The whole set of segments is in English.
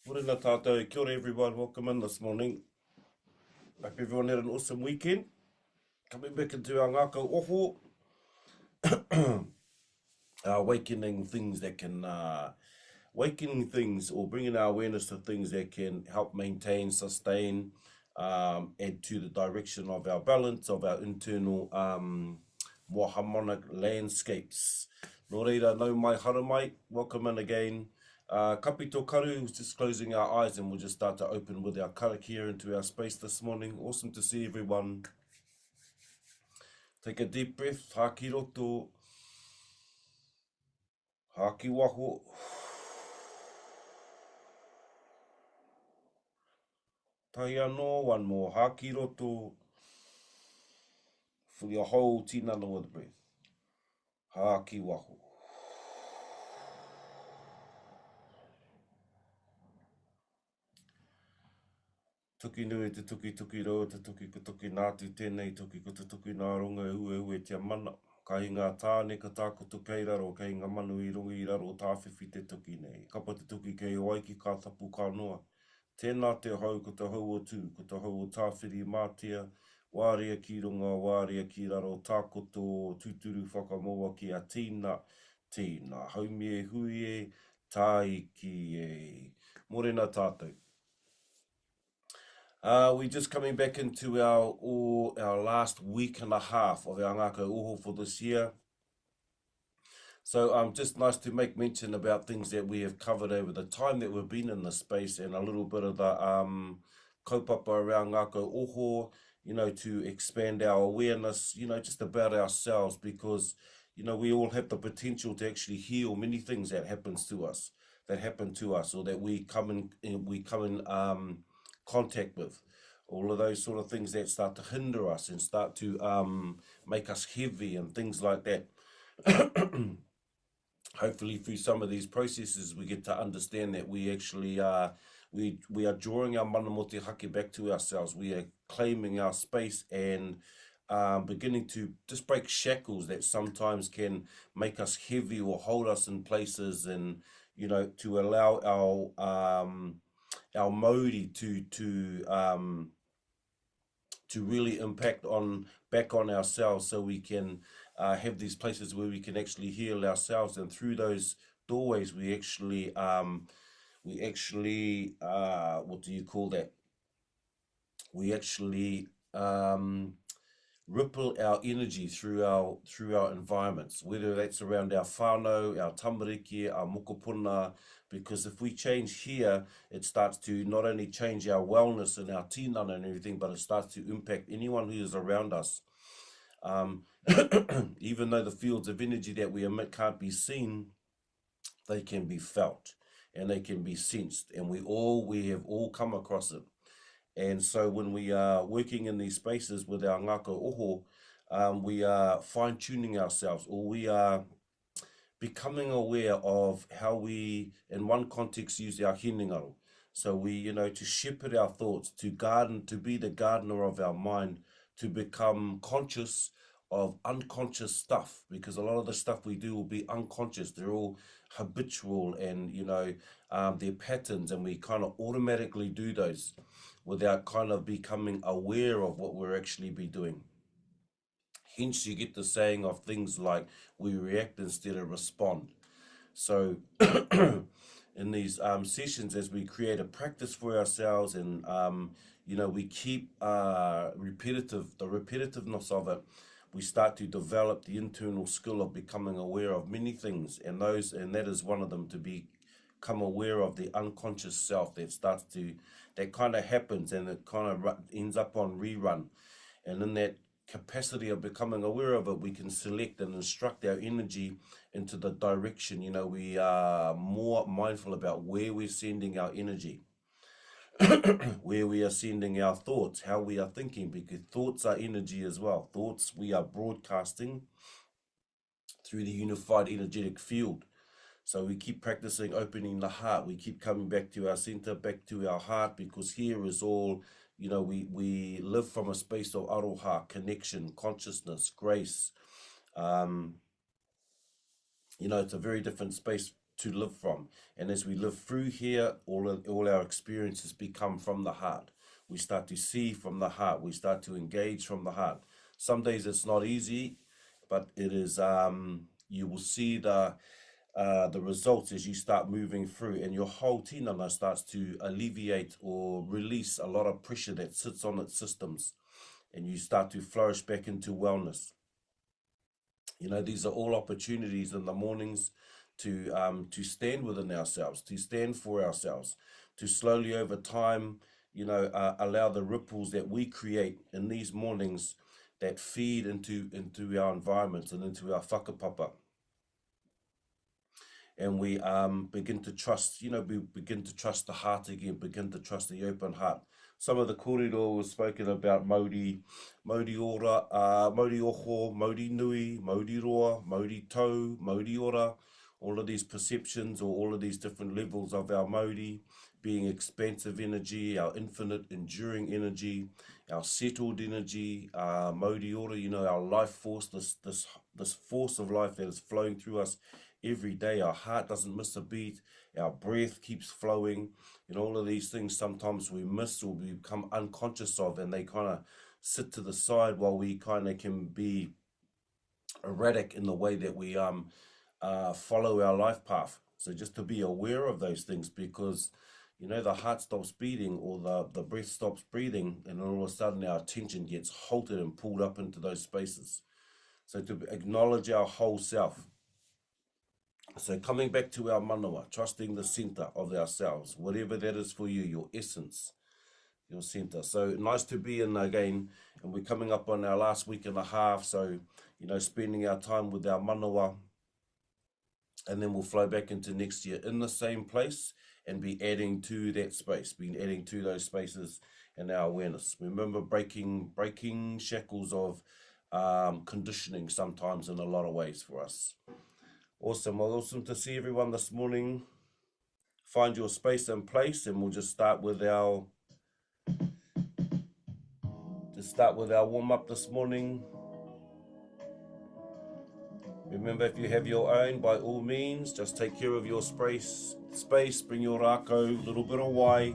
Morena tātou, kia ora everyone, welcome in this morning. Hope everyone had an awesome weekend. Coming back into our Ngākau Oho, awakening things that can, awakening things or bringing our awareness to things that can help maintain, sustain, add to the direction of our balance, of our internal more harmonic landscapes. Nō reira, nau mai haramai, welcome in again. Kapi tō karu, was just closing our eyes and we'll just start to open with our karakia into our space this morning. Awesome to see everyone. Take a deep breath, haki roto, haki waho. Tai anō, one more, haki roto. Fill your whole tinana with breath. Haki waho. Tuki nui te tuki roa, te tuki ko tuki nātu tēnei, tuki ko te tuki nā ronga e tia mana. Kai ngā tāne ka tākutu kei raro, kei ngā manu I rongi I raro tāwhiwhi te tuki nei. Kapa te tuki kei oaiki ka tapu ka noa. Tēnā te hau ko te hau o tū, ko te hau o tāwhiri mātia, wāria ki runga, wāria ki raro, tākoto, tūturu whakamoa ki a tīna, tīna, haumi e hui e, tai ki e. Morena tātou. We're just coming back into our last week and a half of our Ngākau Oho for this year. So just nice to make mention about things that we have covered over the time that we've been in this space and a little bit of the kaupapa around Ngākau Oho, to expand our awareness, just about ourselves because, we all have the potential to actually heal many things that happen to us, or that we come in contact with, all of those sort of things that start to hinder us and start to make us heavy and things like that. Hopefully through some of these processes we get to understand that we actually we are drawing our mana mo te hake back to ourselves. We are claiming our space and beginning to just break shackles that sometimes can make us heavy or hold us in places, and to allow our Māori to really impact back on ourselves, so we can have these places where we can actually heal ourselves, and through those doorways we actually what do you call that? We actually ripple our energy through our environments, whether that's around our whānau, our tamariki, our mokopuna, because if we change here, it starts to not only change our wellness and our tinana and everything, but it starts to impact anyone who is around us. Even though the fields of energy that we emit can't be seen, they can be felt and they can be sensed, and we have all come across it. And so when we are working in these spaces with our Ngākau Oho, we are fine-tuning ourselves, or we are becoming aware of how we, in one context, use our Hinengaro. So we, to shepherd our thoughts, to be the gardener of our mind, to become conscious of unconscious stuff, because a lot of the stuff we do will be unconscious. They're all habitual and, they're patterns, and we kind of automatically do those without kind of becoming aware of what we're actually be doing. Hence you get the saying of things like we react instead of respond. So in these sessions, as we create a practice for ourselves and we keep the repetitiveness of it, we start to develop the internal skill of becoming aware of many things, and that is one of them, to become aware of the unconscious self that kind of happens, and it kind of ends up on rerun. And in that capacity of becoming aware of it, we can select and instruct our energy into the direction. We are more mindful about where we're sending our energy, where we are sending our thoughts, how we are thinking, because thoughts are energy as well. Thoughts we are broadcasting through the unified energetic field. So we keep practicing opening the heart. We keep coming back to our center, back to our heart, because here is all, we live from a space of aroha, connection, consciousness, grace. It's a very different space to live from. And as we live through here, all our experiences become from the heart. We start to see from the heart. We start to engage from the heart. Some days it's not easy, but it is. You will see the results as you start moving through, and your whole tinana starts to alleviate or release a lot of pressure that sits on its systems, and you start to flourish back into wellness. You know, these are all opportunities in the mornings to stand within ourselves, to stand for ourselves, to slowly over time, you know, allow the ripples that we create in these mornings that feed into our environment and into our whakapapa. And we begin to trust, you know, we begin to trust the heart again, begin to trust the open heart. Some of the kōrero was spoken about Mauri ora, Mauri oho, Mauri nui, Mauri roa, Mauri tau, Mauri ora, all of these perceptions or all of these different levels of our Mauri, being expansive energy, our infinite enduring energy, our settled energy, Mauri ora, you know, our life force, this force of life that is flowing through us every day. Our heart doesn't miss a beat, our breath keeps flowing, and all of these things sometimes we miss or we become unconscious of, and they kind of sit to the side while we kind of can be erratic in the way that we follow our life path. So just to be aware of those things, because you know, the heart stops beating or the breath stops breathing, and all of a sudden our attention gets halted and pulled up into those spaces. So to acknowledge our whole self. So coming back to our manawa, trusting the center of ourselves, whatever that is for you, your essence, your center. So nice to be in again, and we're coming up on our last week and a half. So, you know, spending our time with our manawa, and then we'll flow back into next year in the same place and be adding to that space, be adding to those spaces in our awareness. Remember breaking shackles of conditioning sometimes in a lot of ways for us. Awesome. Well, awesome to see everyone this morning. Find your space and place, and we'll just start with our warm up this morning. Remember, if you have your own, by all means, just take care of your space. Bring your Rakau, a little bit of wai.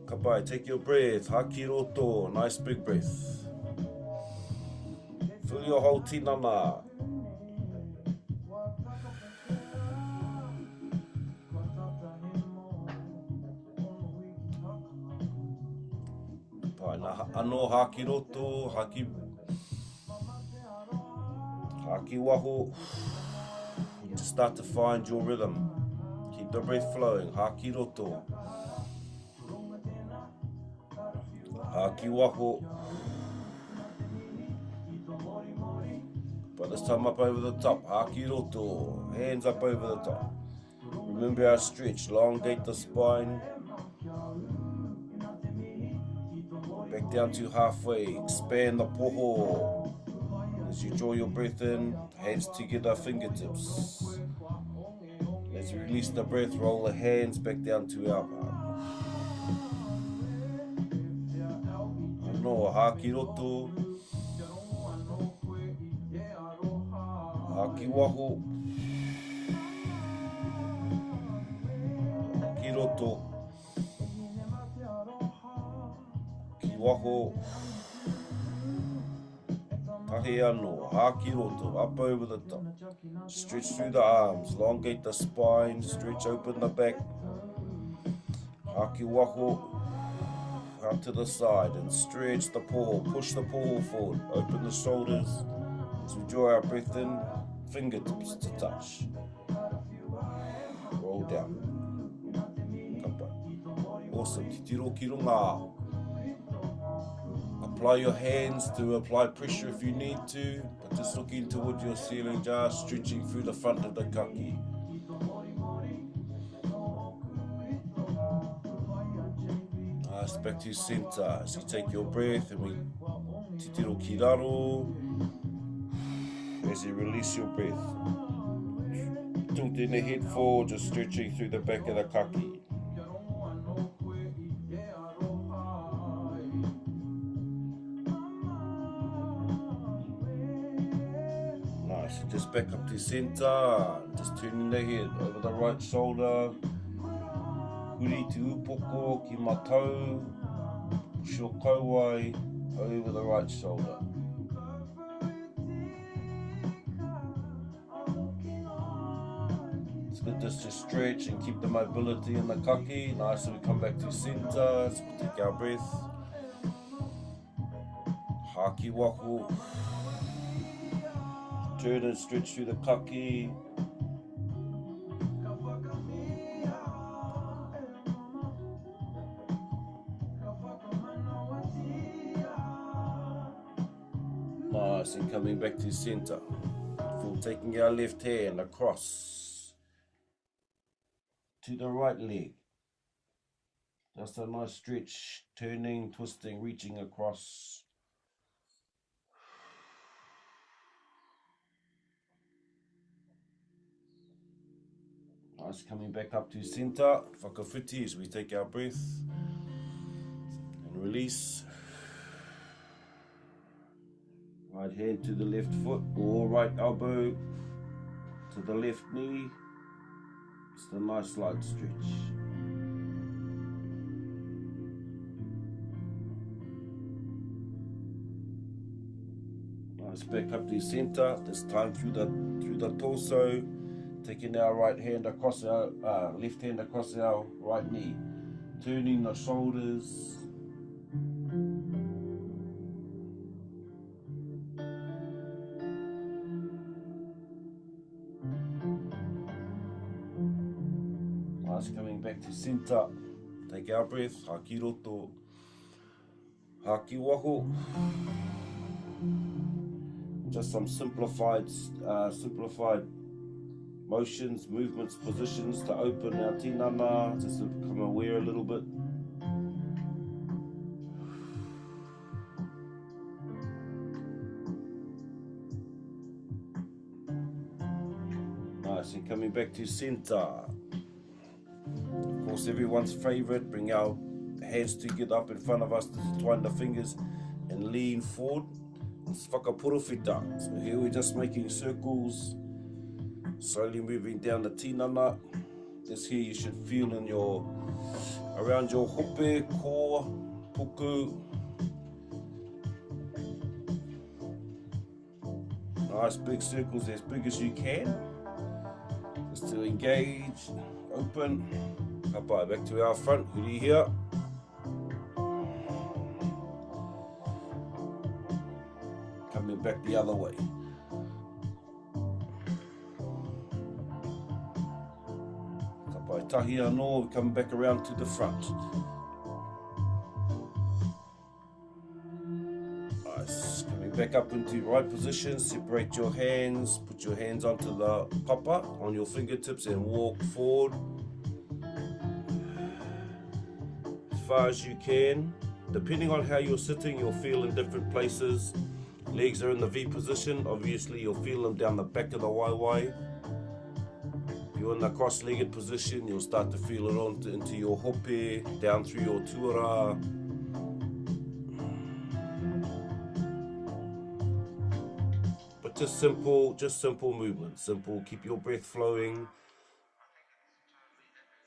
Kapai, take your breath. Haki roto, nice big breath. Fill your whole tinana. Pai, na ano haki roto, haki waho. Just start to find your rhythm. Keep the breath flowing. Haki roto. Haki waho. But this time up over the top. Haki roto. Hands up over the top. Remember our stretch. Elongate the spine. Back down to halfway. Expand the poho. As you draw your breath in, hands together, fingertips. As you release the breath, roll the hands back down to our palm. No, haki roto. Haki waho. Haki roto. Ki waho. Tahi ano, haki roto, up over the top. Stretch through the arms, elongate the spine, stretch open the back. Haki waho. Out to the side and stretch the poho, push the poho forward, open the shoulders. As we draw our breath in, fingertips to touch. Roll down. Kapa. Awesome. Titiro ki runga. Apply your hands to apply pressure if you need to, but just looking towards your ceiling jar, stretching through the front of the kaki. Nice, back to center. As you take your breath and we titiro ki raro. As you release your breath. Tilting the head forward, just stretching through the back of the kaki. just back up to center, just turning the head over the right shoulder. Huri te upoko ki matau, push your kauai over the right shoulder. It's good just to stretch and keep the mobility in the kaki. Nice, so we come back to center, so we take our breath. Haki waku. Turn and stretch through the kaki. Nice, and coming back to center. Full taking our left hand across to the right leg. Just a nice stretch, turning, twisting, reaching across. Nice, coming back up to center. Whakawhiti as we take our breath and release. Right hand to the left foot or right elbow to the left knee. Just a nice light stretch. Nice, back up to center. This time through the torso. Taking our right hand across our left hand across our right knee, turning the shoulders. Nice, coming back to center. Take our breath. Haki roto, haki waho. Just some simplified motions, movements, positions to open our tinana, just to become aware a little bit. Nice, and coming back to center. Of course, everyone's favorite, bring our hands together up in front of us, to twine the fingers and lean forward. It's whakapurowhita. So here we're just making circles. Slowly moving down the tinana. This here you should feel in around your hope, core, puku. Nice big circles, as big as you can. Just to engage, open. Kapai, back to our front, huri here. Coming back the other way. Tahi anō, we come back around to the front. Nice, coming back up into right position, separate your hands, put your hands onto the papa, on your fingertips and walk forward. As far as you can. Depending on how you're sitting, you'll feel in different places. Legs are in the V position, obviously you'll feel them down the back of the waiwai. You're in the cross-legged position, you'll start to feel it into your hope, down through your tuara. But just simple movements, simple, keep your breath flowing.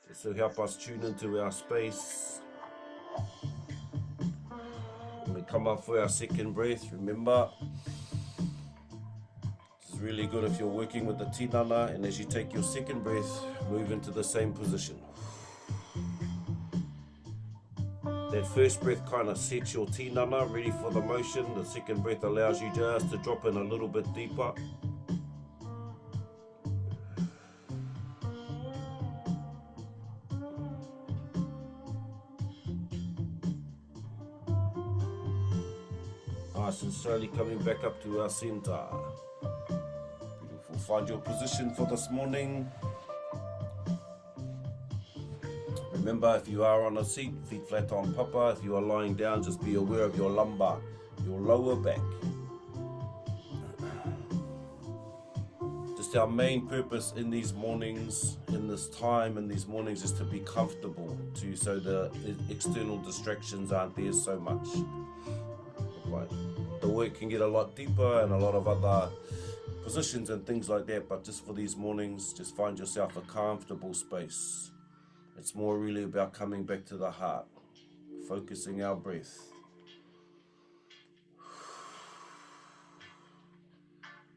This will help us tune into our space. When we come up for our second breath, remember, really good if you're working with the tinana, and as you take your second breath, move into the same position. That first breath kind of sets your tinana ready for the motion. The second breath allows you just to drop in a little bit deeper. Nice, and slowly coming back up to our center. Find your position for this morning. Remember, if you are on a seat, feet flat on papa. If you are lying down, just be aware of your lumbar, your lower back. Just our main purpose in these mornings, in this time, in these mornings, is to be comfortable, so the external distractions aren't there so much. Right. The work can get a lot deeper and a lot of other positions and things like that, but just for these mornings, just find yourself a comfortable space. It's more really about coming back to the heart, focusing our breath.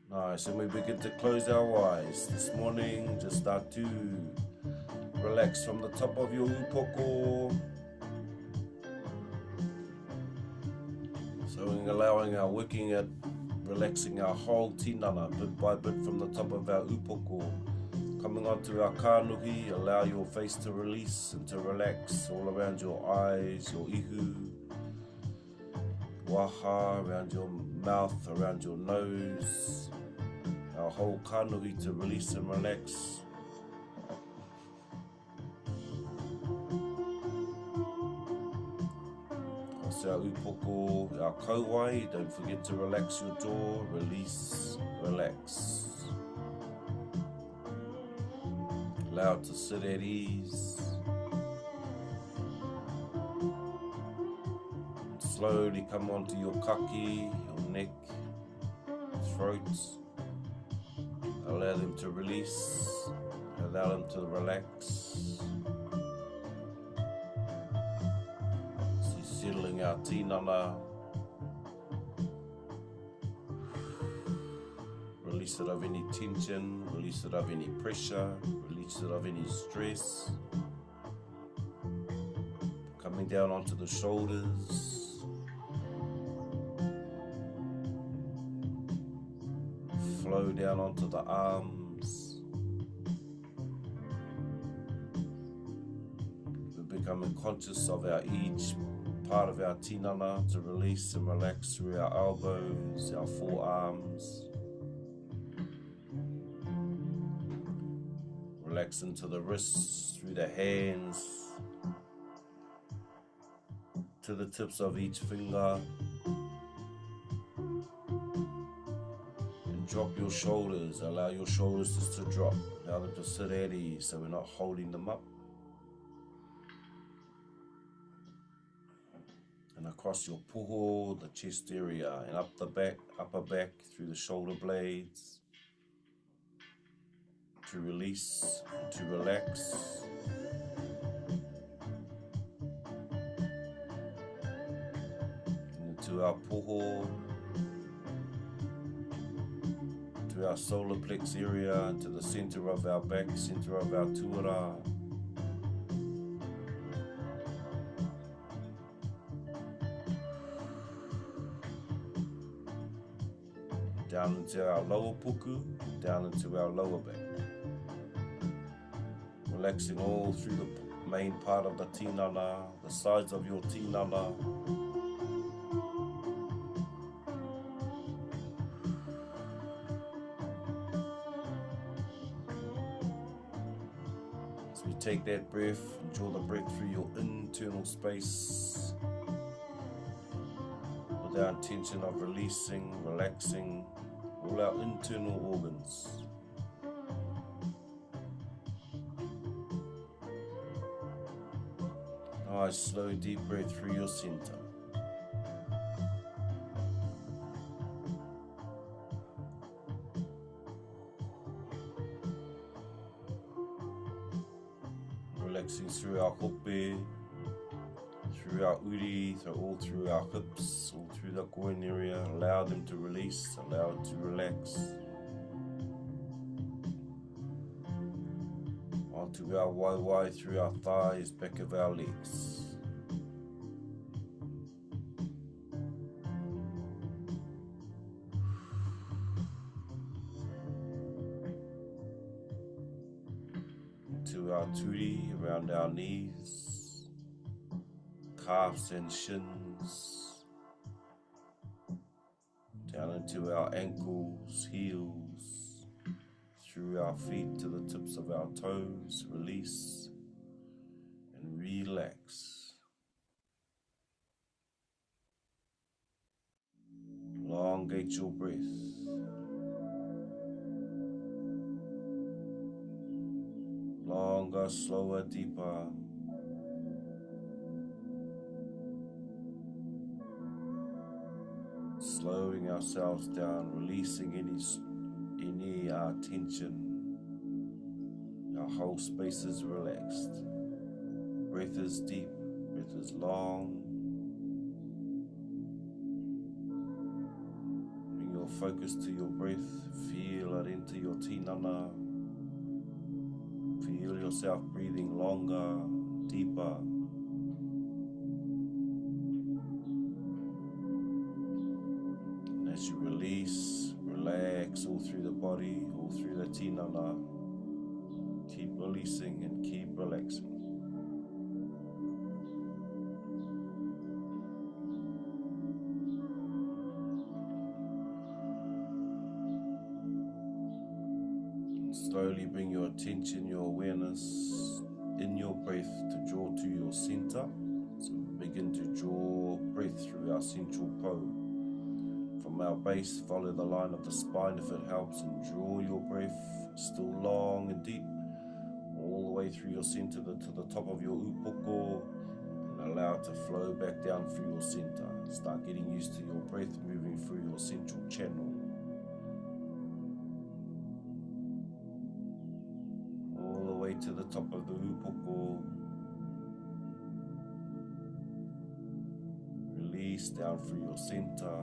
Nice, and we begin to close our eyes. This morning, just start to relax from the top of your upoko. So we're allowing our working at relaxing our whole tinana bit by bit from the top of our upoko. Coming onto our kānuhi, allow your face to release and to relax all around your eyes, your ihu, waha, around your mouth, around your nose. Our whole kānuhi to release and relax. Our upoko, our kauai, don't forget to relax your jaw, release, relax. Allow it to sit at ease. Slowly come onto your kaki, your neck, throat. Allow them to release, allow them to relax. Settling our tinana. Release it of any tension, release it of any pressure, release it of any stress. Coming down onto the shoulders. Flow down onto the arms. We're becoming conscious of each part of our tinana to release and relax through our elbows, our forearms. Relax into the wrists, through the hands, to the tips of each finger. And drop your shoulders, allow your shoulders just to drop, allow them to sit at ease so we're not holding them up. And across your puho, the chest area, and up the back, upper back, through the shoulder blades, to release, to relax. And into our puho, to our solar plex area, and to the center of our back, center of our tuara. Down into our lower puku, down into our lower back. Relaxing all through the main part of the tinana, the sides of your tinana. As we take that breath and draw the breath through your internal space with our intention of releasing, relaxing all our internal organs. Nice slow deep breath through your center. Relaxing through our hope, through our uri, all through our hips, all through the groin area. Allow them to release, allow it to relax. Onto our waiwai, through our thighs, back of our legs. To our turi, around our knees, calves and shins, down into our ankles, heels, through our feet to the tips of our toes. Release and relax. Elongate your breath. Longer, slower, deeper. Slowing ourselves down, releasing our attention, our whole space is relaxed. Breath is deep, breath is long. Bring your focus to your breath, feel it into your tinana. Feel yourself breathing longer, deeper. And as you release, relax all through the body, all through the tinana. Keep releasing and keep relaxing. Slowly bring your attention, your awareness in your breath to draw to your center. So begin to draw breath through our central pole. From our base, follow the line of the spine if it helps, and draw your breath still long and deep, all the way through your center to the top of your upoko, and allow it to flow back down through your center. Start getting used to your breath moving through your central channel. To the top of the upoko. Release down through your center.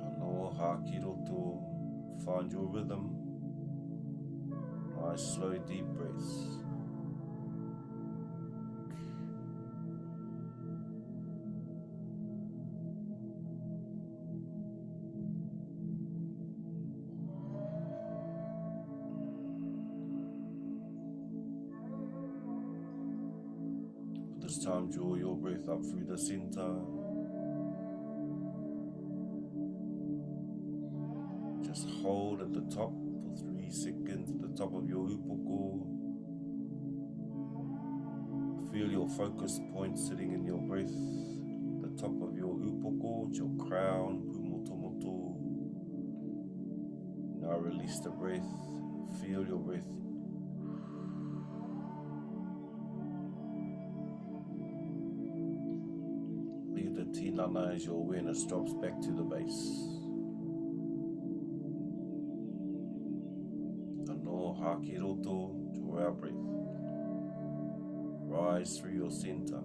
Ano hakiroto. Find your rhythm. Nice slow deep breaths. This time, draw your breath up through the center. Just hold at the top for 3 seconds at the top of your upoko. Feel your focus point sitting in your breath. The top of your upoko, your crown, pumotomoto. Now release the breath. Feel your breath. The tinana as your awareness drops back to the base. Ano hakiroto, draw our breath. Rise through your center.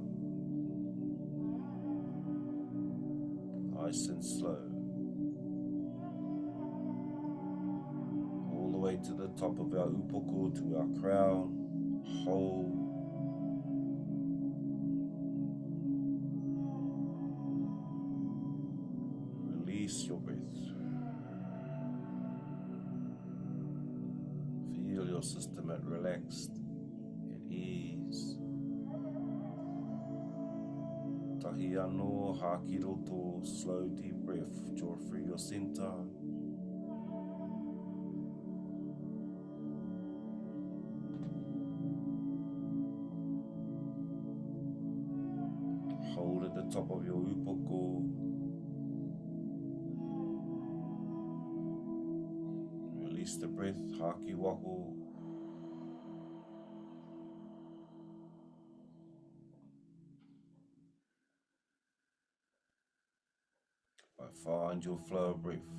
Nice and slow. All the way to the top of our upoko, to our crown. Hold. Release your breath. Feel your system at relaxed, at ease. Tahi anō hakiroto, slow deep breath. Draw through your center. Hold at the top of your upoko. Release the breath, haki waho. Find your flow of breath.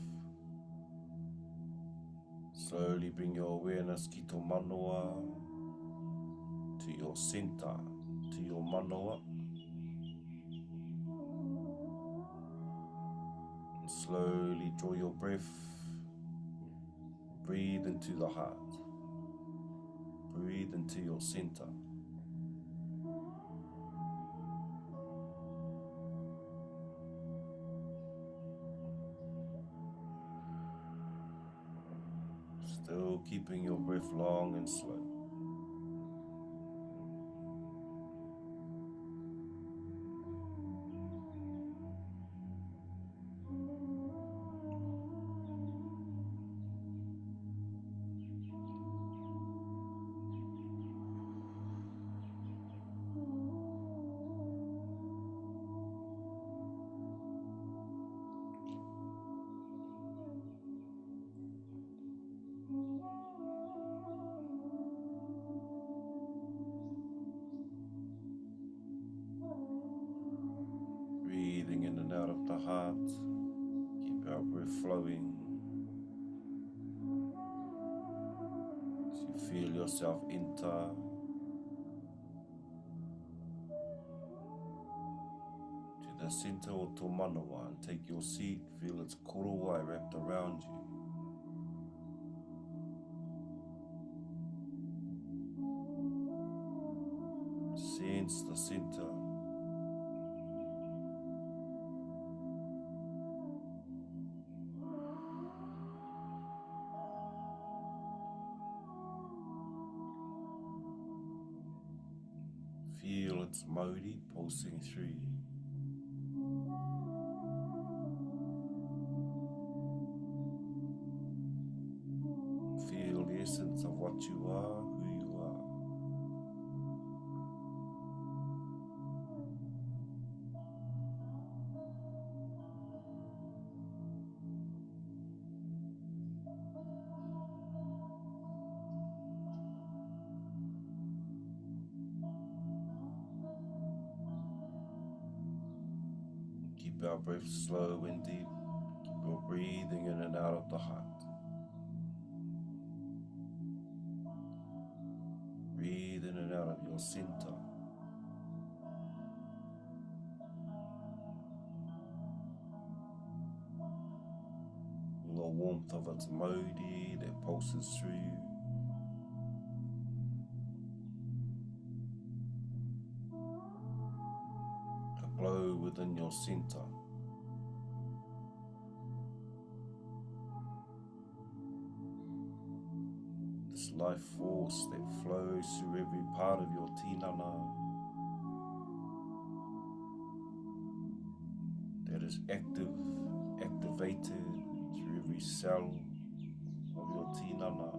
Slowly bring your awareness ki tō manoa, to your center, to your manoa. And slowly draw your breath. Breathe into the heart. Breathe into your center. Still keeping your breath long and slow. breathing in and out of the heart. Keep our breath flowing. As you feel yourself enter to the center of tō manawa and take your seat. Feel its korowai wrapped around you. Sense the center. Feel its Māori pulsing through you. Feel the essence of what you are, who you are. Keep our breath slow and deep. Keep your breathing in and out of the heart. Breathe in and out of your center. Feel the warmth of its Māori that pulses through you. A glow within your center. This life force that flows through every part of your tinana, that is activated through every cell of your tinana.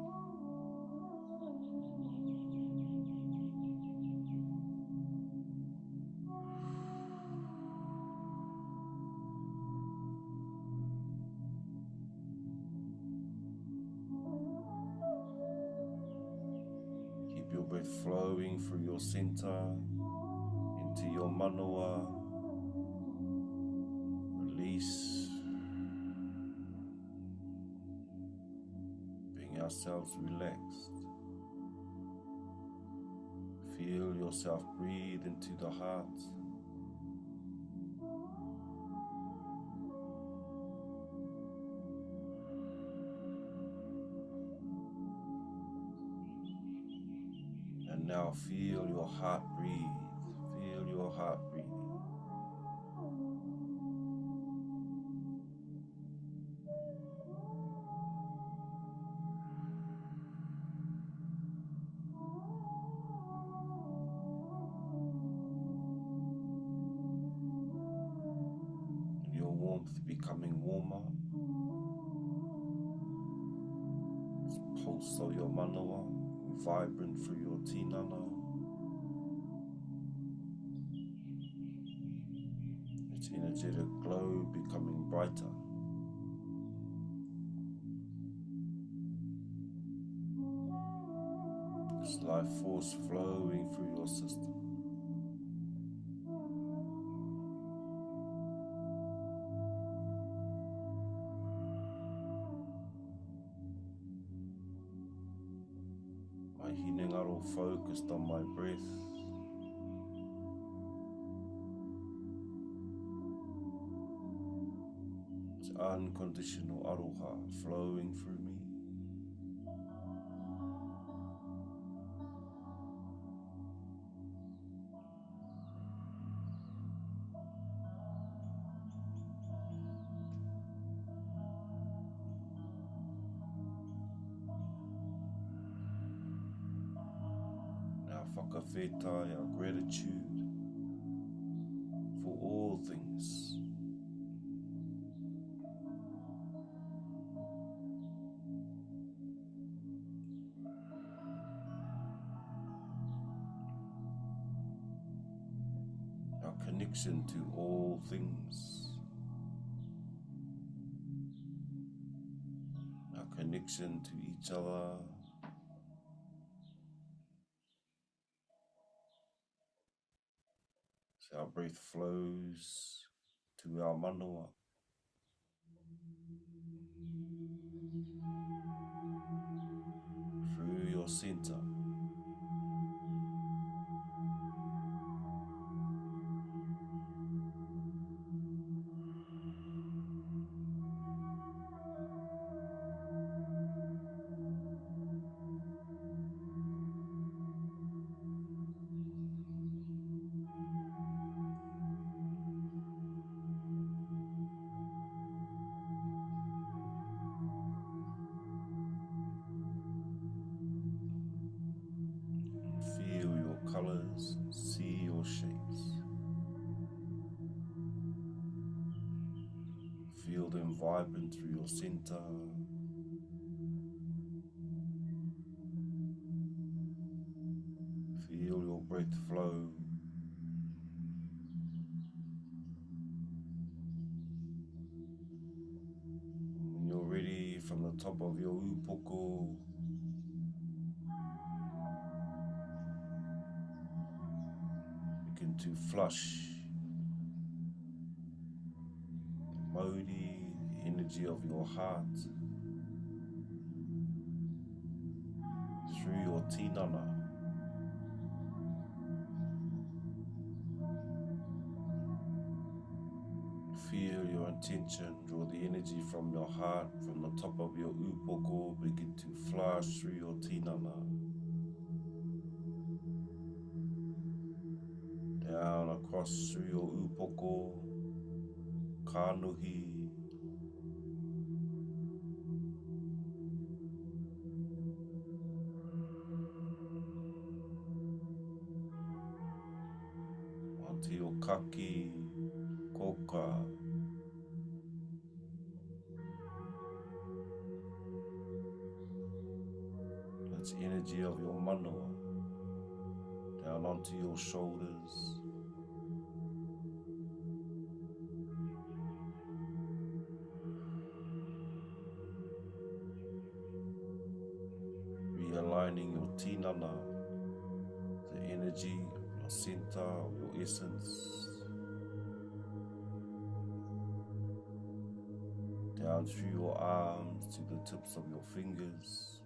Keep your breath flowing through your center into your manawa. Release. Bring ourselves relaxed. Feel yourself breathe into the heart. And now feel your heart breathe. Feel your heart breathing. Your warmth becoming warmer. This pulse of your manawa, vibrant through your tinana. Its energetic glow becoming brighter. This life force flowing through your system. My Hinengaro focused on my breath. It's unconditional aroha flowing through me. Now whakawhetai, our gratitude for all things. Our connection to all things. Our connection to each other. As our breath flows to our manawa. Through your center. Feel your colors, see your shapes. Feel them vibrant through your center. Feel your breath flow. When you're ready, from the top of your upoko, begin to flush the Māori, the energy of your heart, through your Tinana. Feel your intention, draw the energy from your heart, from the top of your upoko, begin to flush through your Tinana. Down across through your upoko, kanuhi, onto your kaki, koka, that's energy of your manawa, down onto your shoulders, realigning your Tinana, the energy of your center, of your essence, down through your arms to the tips of your fingers.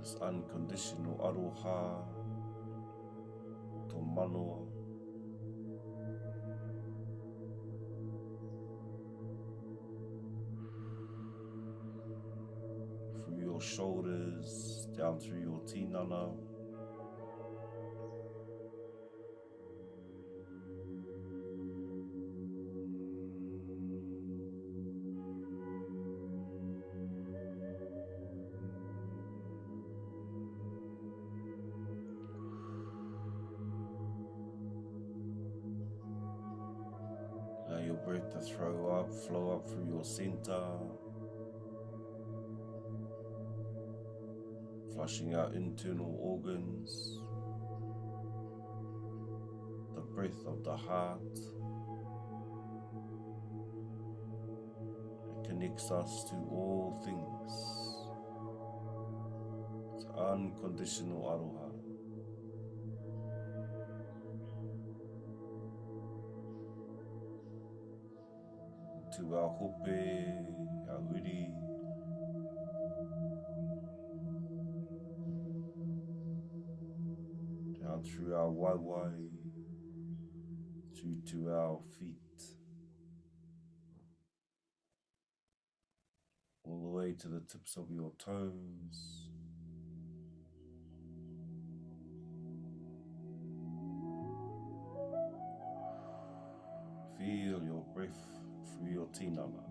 This unconditional aroha to manoa. Through your shoulders, down through your Tinana. Allow your breath to flow up through your center, flushing out internal organs, the breath of the heart. It connects us to all things. It's unconditional aroha. To our hope, our uri, down through our waiwai, through to our feet, all the way to the tips of your toes. Feel your breath through your Tinana.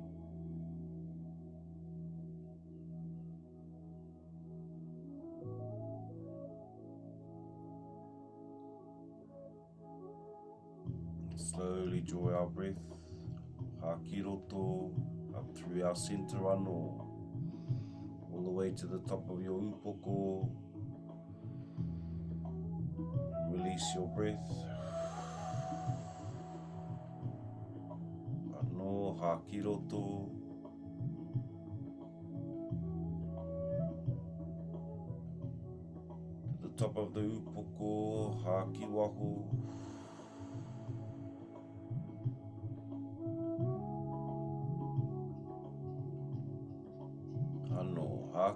Slowly draw our breath, hakiroto, up through our center ano, all the way to the top of your upoko. Release your breath. Ano, hakiroto. To the top of the upoko, hakiwaho.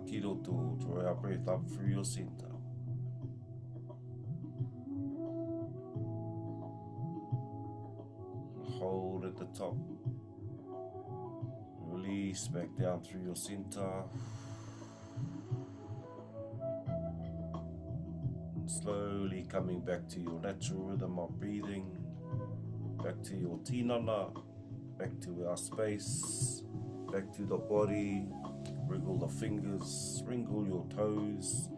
Haki roto. Draw our breath up through your center. Hold at the top. Release back down through your center. Slowly coming back to your natural rhythm of breathing. Back to your tinana. Back to our space. Back to the body. Wriggle the fingers. Wrinkle your toes.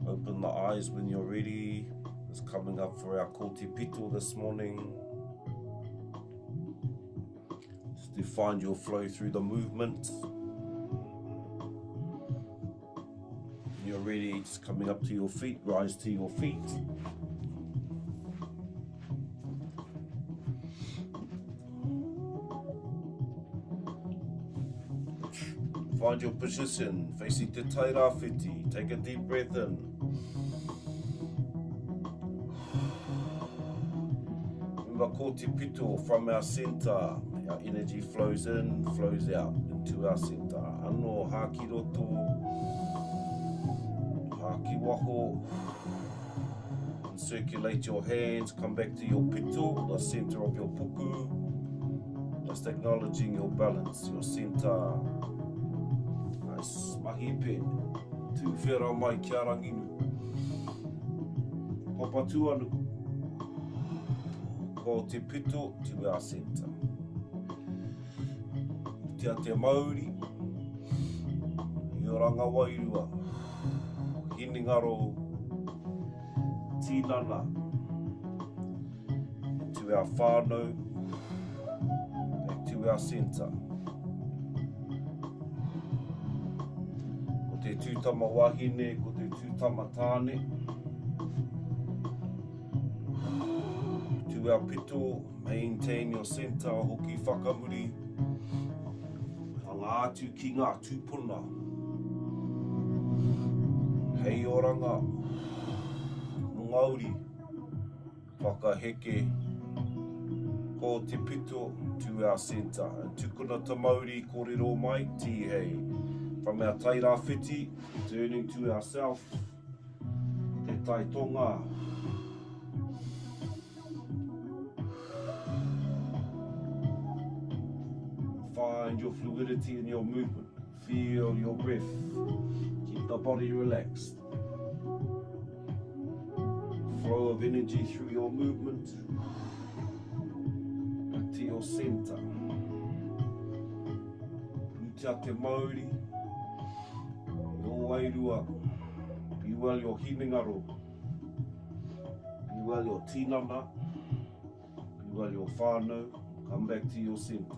Open the eyes when you're ready. It's coming up for our kōti pito this morning. Just to find your flow through the movement. When you're ready, just coming up to your feet, rise to your feet. Find your position, facing te tai rāwhiti. Take a deep breath in. Remember, kōti pito from our center. Our energy flows in, flows out into our center. Ano haki roto, haki waho. And circulate your hands, come back to your pito, the center of your puku. Just acknowledging your balance, your center. Mahi pe, tū whera mai kia ranginu. Hopa tū anu. Ko te pito to our center. Tia te Māori, Tinana and Wairua, Hinengaro, Tinana, to our whānau, back to our center. Ko te tūtama wahine, ko te tūtama tāne, to our pito, maintain your center, hoki whakamuri, ngā atu ki ngā tūpuna. Hei oranga, Māori, whakaheke, ko te pito to our center. And tukuna ta Māori, kōrero mai, ti hei. From our tai rāwhiti, turning to ourself, te tai tonga. Find your fluidity in your movement. Feel your breath. Keep the body relaxed. Flow of energy through your movement. Back to your center. Puta te Māori. Your Wairua. Be well your Hinengaro. Be well your Tinana. Be well your whānau. Come back to your center.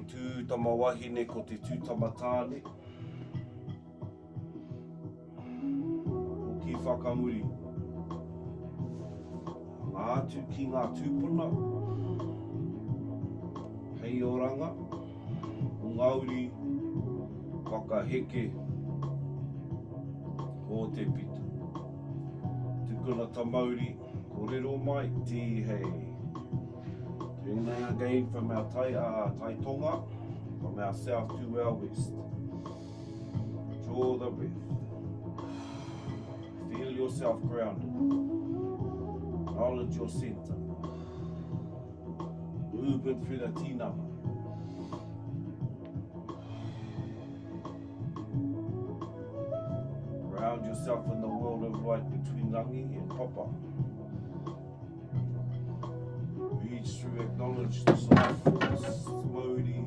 Tūtama wahine ko te tūtama tāne. Hoki whakamuri. Ngā atu ki ngā tūpuna. Hei oranga. Ngāuri. Whakaheke. Ko te pito. Tukuna ta Māori. Kōrero mai. Ti hei. Doing again from our tai tonga, from our south to our west. Draw the breath. Feel yourself grounded. Acknowledge your center. Movement through the tinana. Ground yourself in the world of light between rangi and papa. Reach through, acknowledge the softness, Māori,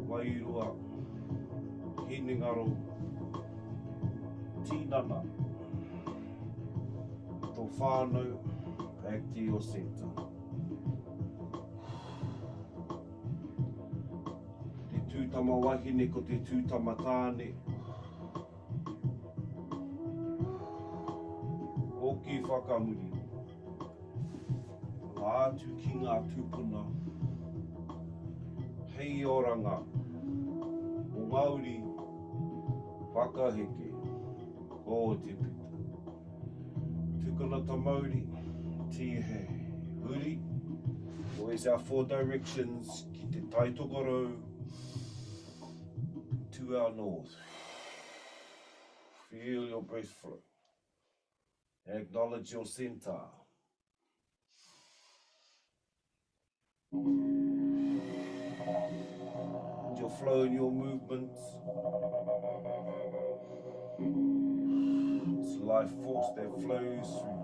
Wairua, Hinengaro, Tinana, to whānau, back to your center. Te tūtama wahine ko te tūtama tāne. Hoki whakamuri. Ngā atu ki ngā tūpuna. Hei oranga. O Māori. Whakaheke. Ko te pito. Tukuna ta Māori. Ti hei. Huri. Always our 4 directions, ki te tai tokoro, to our north. Feel your breath flow. Acknowledge your center. And your flow and your movements. It's life force that flows through.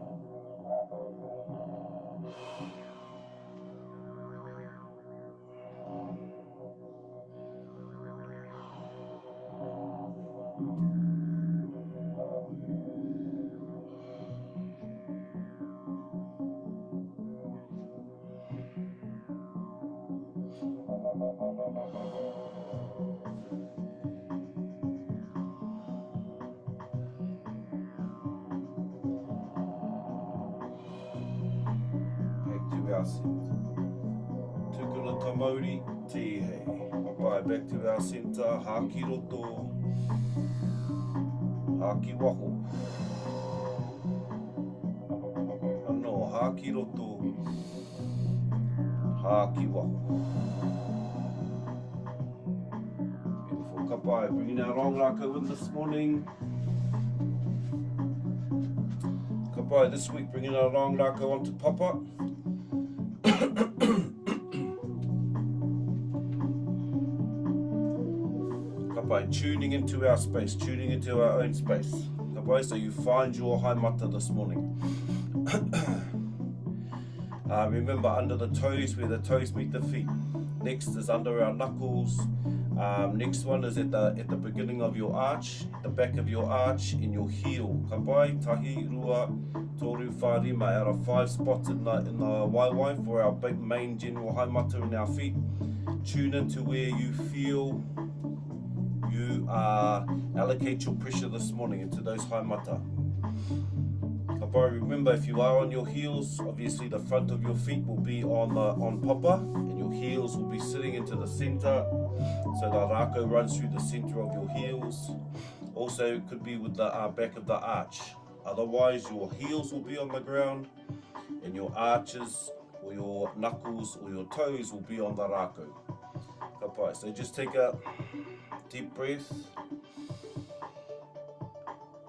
Back to our center. Tukuna tamauri, te hei. Bye, back to our center. Haki roto. Haki waho. Ano, haki roto. Haki waho. Beautiful. Kapai, bringing our wrong Rakau in this morning. Kapai, this week bringing our wrong Rakau onto Papa. Kapai, tuning into our space, tuning into our own space. Kapai, so you find your haimata this morning. Remember, under the toes, where the toes meet the feet. Next is under our knuckles. Next one is at the beginning of your arch, the back of your arch, in your heel. Kapai, tahi, rua, toru, wharima, out of 5 spots in the waiwai for our big main general haimata in our feet. Tune into where you feel you allocate your pressure this morning into those haimata. Kapai, remember, if you are on your heels, obviously the front of your feet will be on papa, and your heels will be sitting into the center, so the Rakau runs through the center of your heels. Also, it could be with the back of the arch. Otherwise, your heels will be on the ground, and your arches, or your knuckles, or your toes will be on the Rakau. Kapai, so just take a deep breath.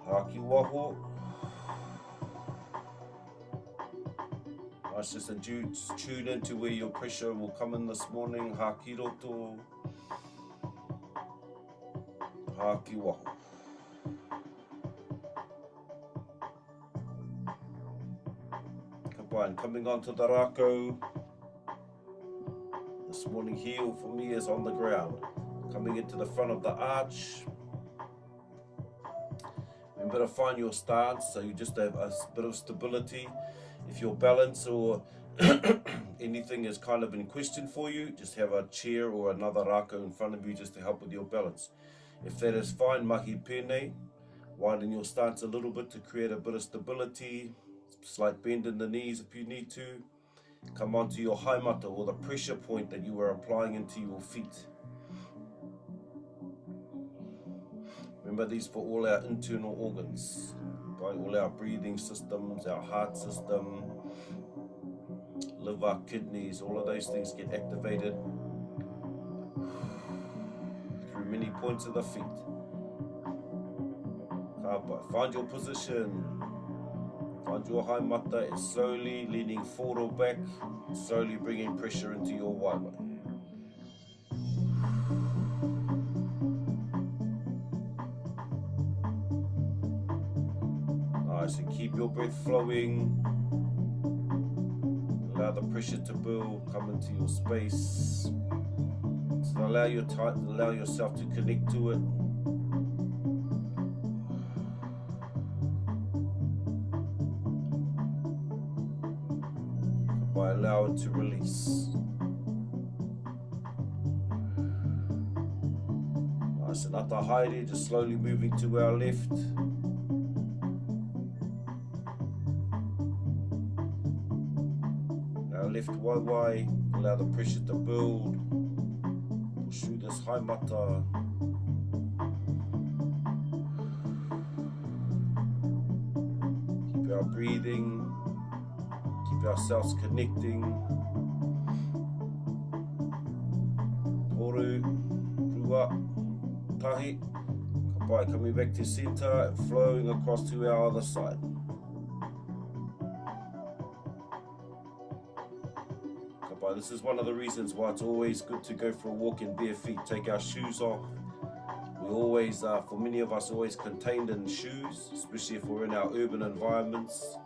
Haki waho. Nice, just tune into where your pressure will come in this morning. Haki roto. Haki waho. Kapai, and coming onto the Rakau. This morning heel for me is on the ground. Coming into the front of the arch. Remember to find your stance, so you just have a bit of stability. If your balance or anything has kind of been questioned for you, just have a chair or another Rakau in front of you just to help with your balance. If that is fine, mahi pēnei, widen your stance a little bit to create a bit of stability, slight bend in the knees if you need to. Come onto your haimata, or the pressure point that you are applying into your feet. Remember, these for all our internal organs, right? All our breathing systems, our heart system, liver, kidneys, all of those things get activated through many points of the feet. Find your position, find your haimata, and slowly leaning forward or back, slowly bringing pressure into your waiwai. Nice, and keep your breath flowing. Allow the pressure to build, come into your space. So allow yourself to connect to it. By allow it to release. Nice, and ata haere, just slowly moving to our left. Left waiwai, allow the pressure to build, push through this haimata. Keep our breathing, keep ourselves connecting. tua, tahi. Ka pai, coming back to center and flowing across to our other side. Ka pai, this is one of the reasons why it's always good to go for a walk in bare feet, take our shoes off. We always, for many of us, always contained in shoes, especially if we're in our urban environments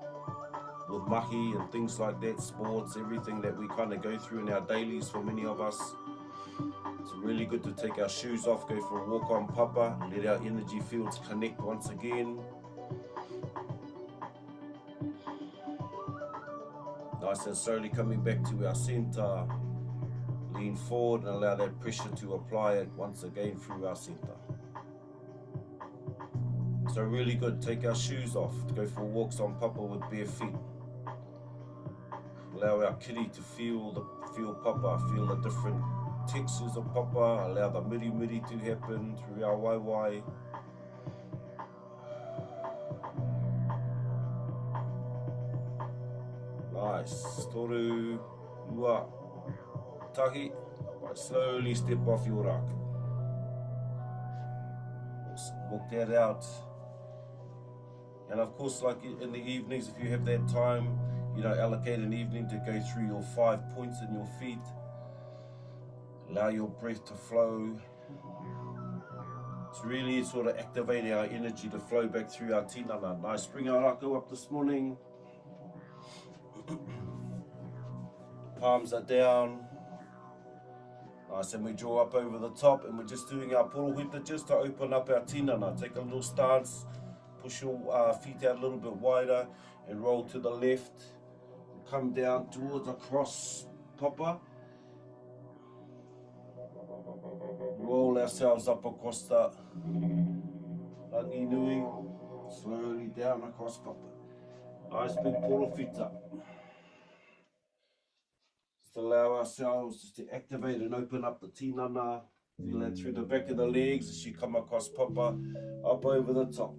with mahi and things like that, sports, everything that we kind of go through in our dailies for many of us. It's really good to take our shoes off, go for a walk on papa, let our energy fields connect once again. Nice and slowly coming back to our center. Lean forward and allow that pressure to apply it once again through our center. So really good, take our shoes off, to go for walks on papa with bare feet. Allow our kiri to feel papa, feel the different textures of papa, allow the miri to happen through our waiwai. Nice, toru, ua, tahi, slowly step off your raka. Walk that out. And of course, like in the evenings, if you have that time, you know, allocate an evening to go through your 5 points in your feet. Allow your breath to flow. It's really sort of activating our energy to flow back through our tinana. Nice, bring our Rakau up this morning. Palms are down. Nice, and we draw up over the top, and we're just doing our porohita just to open up our tinana. Take a little stance, push your feet out a little bit wider, and roll to the left. Come down towards across papa. Roll ourselves up across the rangi nui, slowly down across papa. Nice big porohita. Just allow ourselves just to activate and open up the tinana. Feel that through the back of the legs as you come across papa, up over the top.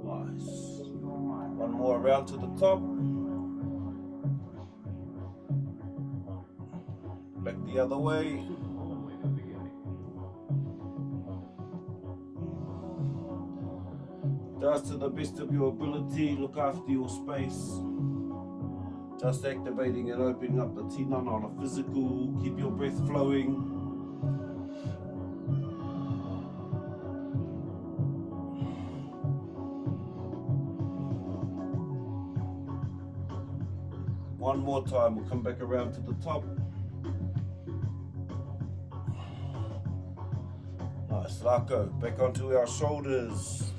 Nice. One more around to the top. Back the other way. Just to the best of your ability, look after your space. Just activating and opening up the tinana on a physical. Keep your breath flowing. One more time, we'll come back around to the top. Nice, Rakau, back onto our shoulders.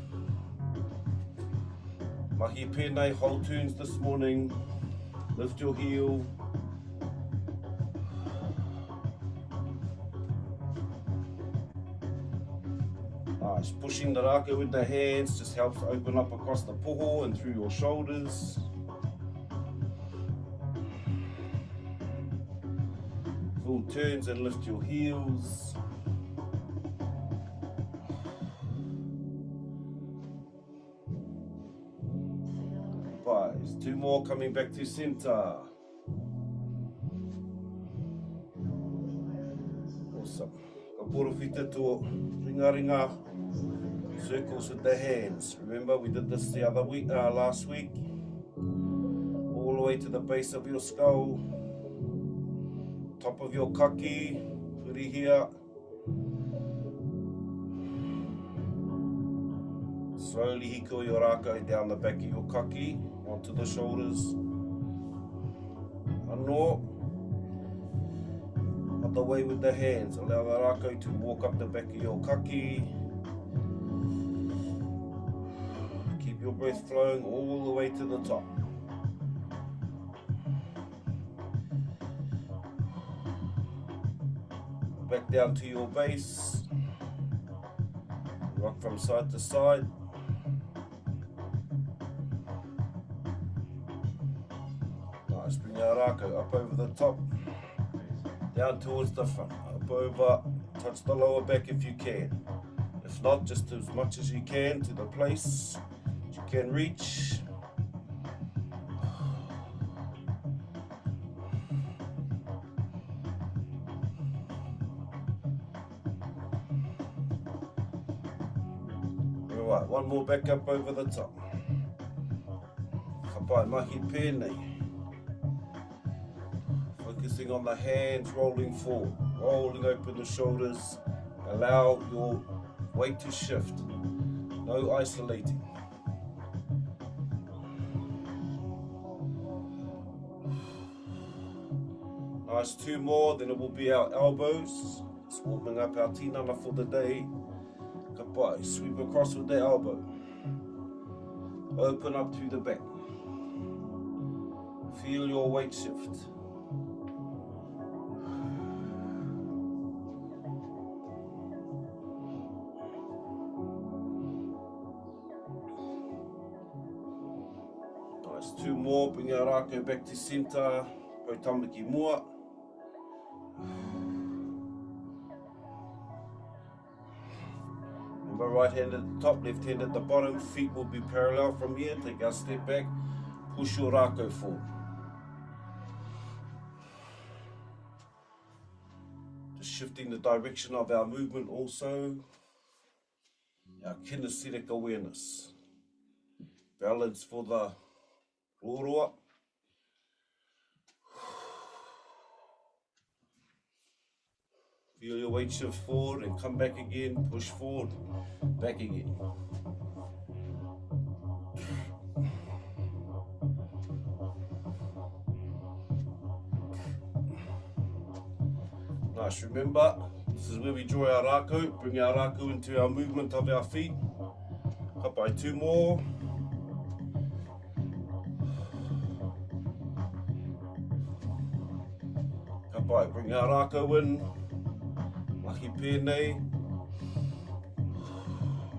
Mahi pēnei, whole tunes this morning. Lift your heel. Nice, pushing the Rakau with the hands just helps open up across the poho and through your shoulders. Full turns and lift your heels. Two more coming back to center. Awesome. Ka porowhita to ringa. Circles with the hands. Remember we did this the other week, last week. All the way to the base of your skull. Top of your kaki. Puri here. Slowly hiko your Rakau down the back of your kaki. Onto the shoulders. Anō. Other way with the hands. Allow the Rakau to walk up the back of your kaki. Keep your breath flowing all the way to the top. Back down to your base. Rock from side to side. Nice, bring our Rakau up over the top. Down towards the front. Up over, touch the lower back if you can. If not, just as much as you can to the place you can reach. Alright, one more back up over the top. Ka pai mahi pēnei. Focusing on the hands rolling forward, rolling open the shoulders. Allow your weight to shift. No isolating. Nice, 2 more, then it will be our elbows. Just warming up our tinana for the day. Ka pai, sweep across with the elbow. Open up through the back. Feel your weight shift. Nice, 2 more, bring our rākau back to centre. Pau tamaki mua. Remember, right hand at the top, left hand at the bottom. Feet will be parallel from here. Take our step back. Push your rākau forward. Just shifting the direction of our movement also. Our kinesthetic awareness. Balance for the rōroa. Feel your weight shift forward and come back again. Push forward, back again. Nice, remember, this is where we draw our rākau, bring our rākau into our movement of our feet. Ka pai, 2 more. Ka pai, bring our rākau in. Mahi pēnei.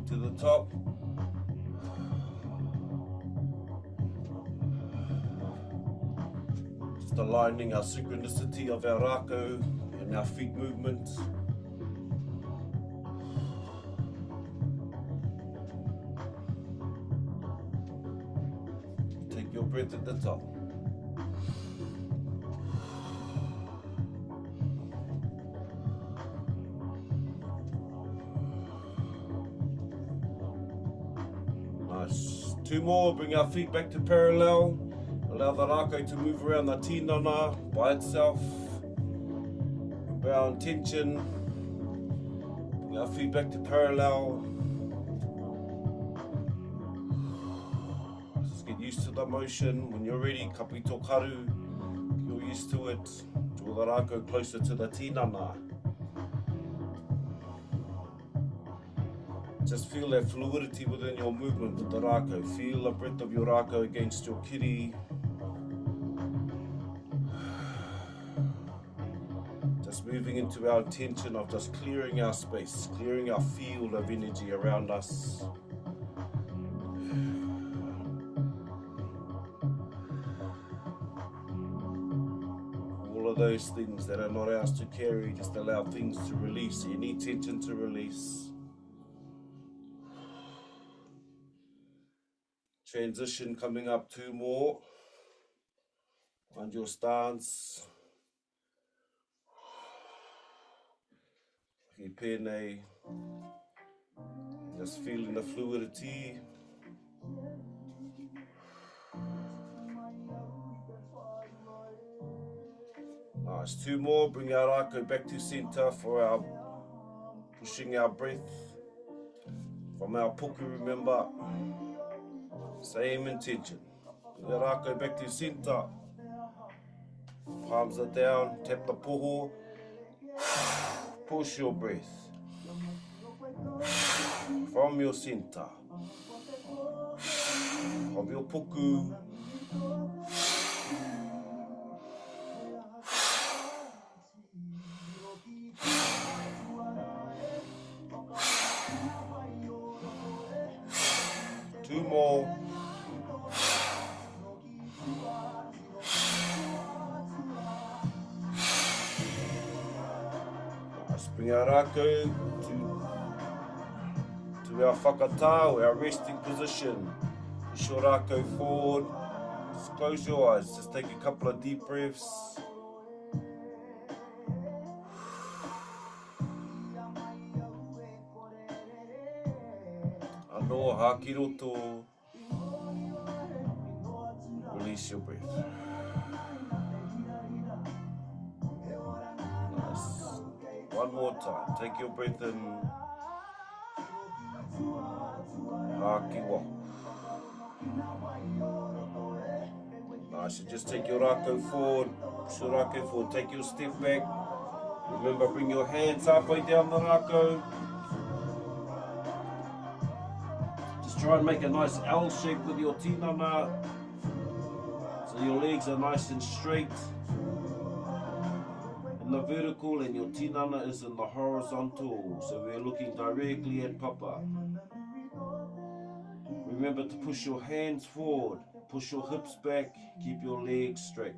To the top. Just aligning our synchronicity of our rākau and our feet movement. Take your breath at the top. Nice. 2 more, bring our feet back to parallel. Allow the rākau to move around the tinana by itself. Remember our intention. Bring our feet back to parallel. Just get used to the motion. When you're ready, kapi tō karu. You're used to it. Draw the rākau closer to the tinana. Just feel that fluidity within your movement with the rākau. Feel the breath of your rākau against your kiri. Just moving into our intention of just clearing our space, clearing our field of energy around us. All of those things that are not ours to carry, just allow things to release, any tension to release. Transition coming up, 2 more. Find your stance. Mahi pēnei. Just feeling the fluidity. Nice, 2 more. Bring our rākau back to centre for our pushing our breath from our puku, remember. Same intention. Bring the rākau back to centre. Palms are down, tap the poho. Push your breath from your centre of your puku. Two more. Let's bring our rākau to to our whakatau, our resting position. Push your rākau forward. Just close your eyes. Just take a couple of deep breaths. Anō haki roto. Release your breath. Nice. One more time. Take your breath in. Haki wa. Nice. And just take your rākau forward. Push your rākau forward. Take your step back. Remember, bring your hands halfway down the rākau. Just try and make a nice L shape with your tinana. So your legs are nice and straight in the vertical and your tinana is in the horizontal. So we're looking directly at papa. Remember to push your hands forward, push your hips back, keep your legs straight.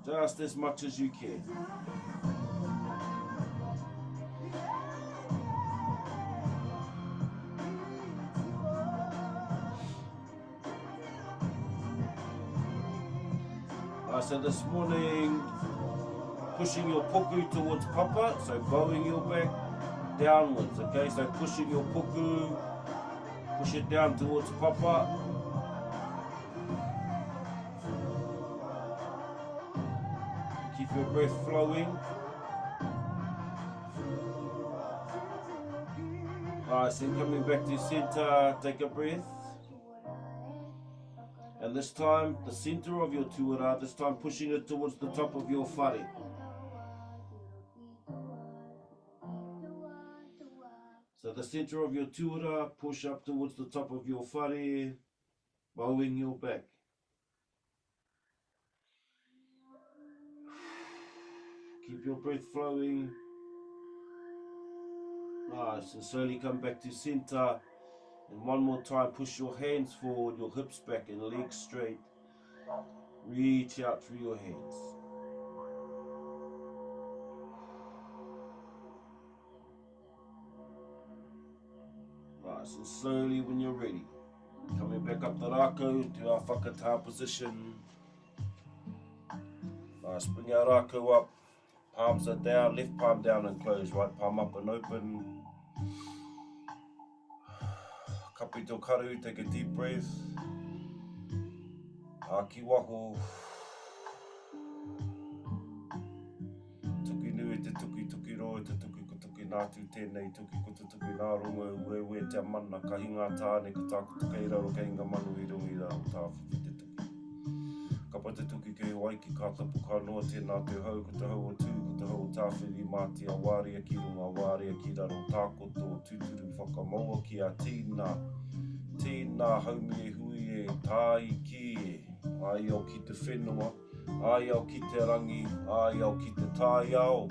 Just as much as you can. So this morning, pushing your puku towards papa, so bowing your back downwards, okay? So pushing your puku, push it down towards papa. Keep your breath flowing. Nice, and coming back to center, take a breath. And this time, the center of your tuara, this time pushing it towards the top of your whare. So the center of your tuara, push up towards the top of your whare, bowing your back. Keep your breath flowing. Nice, and slowly come back to center. And one more time, push your hands forward, your hips back and legs straight. Reach out through your hands. Nice, and slowly when you're ready, coming back up the rākau into our whakatā position. Nice, bring our rākau up, palms are down, left palm down and closed, right palm up and open. Kapito karu, take a deep breath. Aki waho. Tuki nui te tuki roa, te tuki ko tuki nātu tēnei, tuki ko te tuki nā rongo ue te mana, ka hinga tāne ka tāku tukai raro kei ngā manu I rungi rao tāwhi te tuki. Kapa te tuki kei waiki ka tapu ka noa tēnā te hau, ko te hau o tū, ko te hau o tāwhiri māti a wāria ki runga wāria ki raro tākoto, tūturu whakamaua ki a tīna. Tēnā haumi e hui e tāi ki e, ai au ki te whenua, ai au ki te rangi, ai au ki te tāi ao,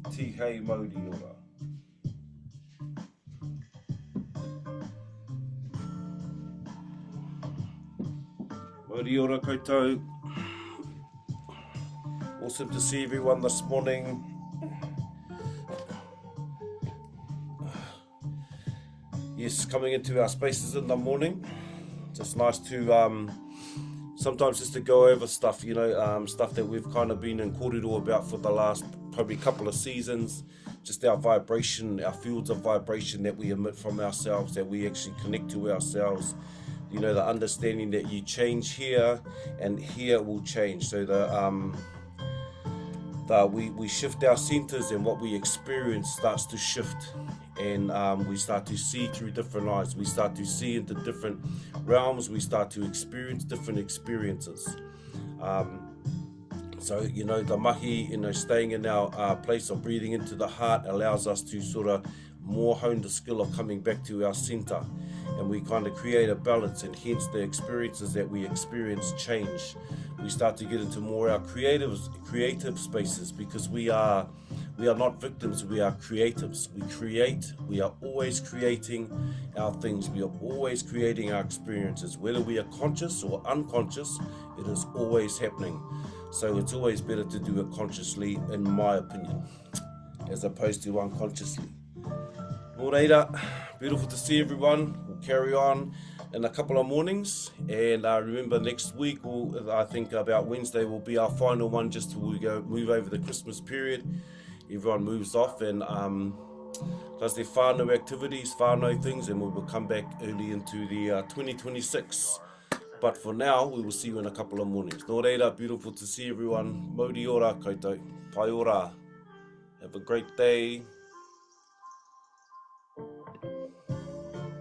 ti hei mauri ora. Mauri ora koutou. Awesome to see everyone this morning. Yes, coming into our spaces in the morning. Just nice to sometimes just to go over stuff, you know, stuff that we've kind of been in kōrero about for the last probably couple of seasons. Just our vibration, our fields of vibration that we emit from ourselves, that we actually connect to ourselves. You know, the understanding that you change here and here will change. So we shift our centers and what we experience starts to shift. And we start to see through different eyes. We start to see into different realms. We start to experience different experiences. So, you know, the mahi, you know, staying in our place of breathing into the heart allows us to sort of more hone the skill of coming back to our center. And we kind of create a balance, and hence the experiences that we experience change. We start to get into more our creative spaces, because we are not victims, we are creatives. We create, we are always creating our things, we are always creating our experiences. Whether we are conscious or unconscious, it is always happening. So it's always better to do it consciously, in my opinion, as opposed to unconsciously. Nō reira, beautiful to see everyone. We'll carry on in a couple of mornings, and remember next week, I think about Wednesday will be our final one, just till we go move over the Christmas period. Everyone moves off and does their whānau activities, whānau things, and we will come back early into the 2026. But for now, we will see you in a couple of mornings. Nō reira, beautiful to see everyone. Mauri ora koutou, pai ora. Have a great day.